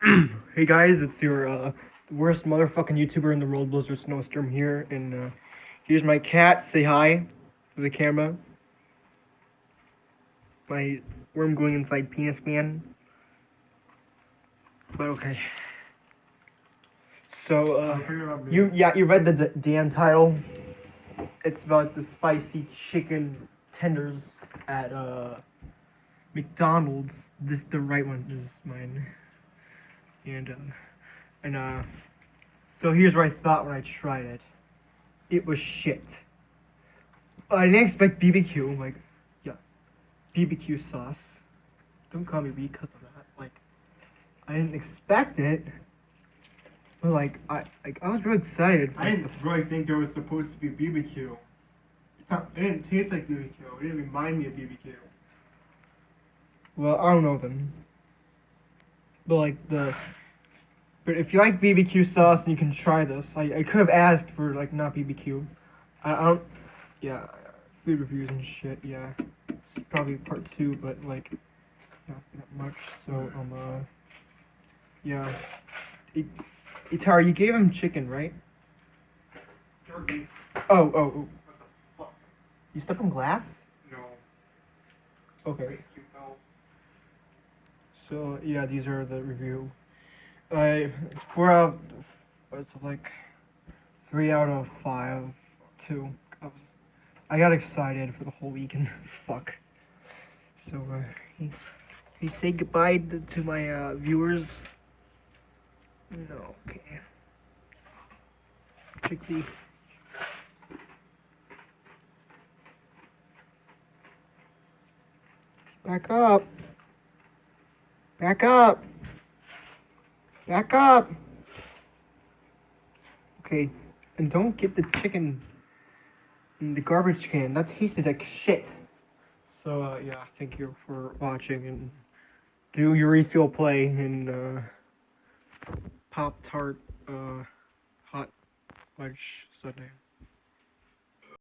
Hey guys, it's your worst motherfucking YouTuber in the world, Blizzard Snowstorm here, and here's my cat. Say hi to the camera. My worm going inside penis man. But okay. So you read the damn title. It's about the spicy chicken tenders at McDonald's. The right one is mine, and so here's what I thought when I tried it. It was shit. I didn't expect BBQ. I'm like, yeah, BBQ sauce. Don't call me because of that. Like, I didn't expect it. But I was really excited. I didn't really think there was supposed to be BBQ. It didn't taste like BBQ. It didn't remind me of BBQ. Well, I don't know then. But if you like BBQ sauce, then you can try this. I could have asked for not BBQ. I don't. Yeah, food reviews and shit. Yeah, it's probably part 2, but it's not that much. So yeah. Itara, you gave him chicken, right? Turkey. Oh. What the fuck? You stuck him glass? No. Okay. No. So yeah, these are the review. It's 4 out. It's 3 out of 5. 2. I got excited for the whole weekend. Fuck. So you say goodbye to my viewers. No, okay. Trixie. Back up. Back up. Back up. Okay, and don't get the chicken in the garbage can. That tasted like shit. So yeah, thank you for watching, and do your refill play in Pop-Tart hot fudge sundae.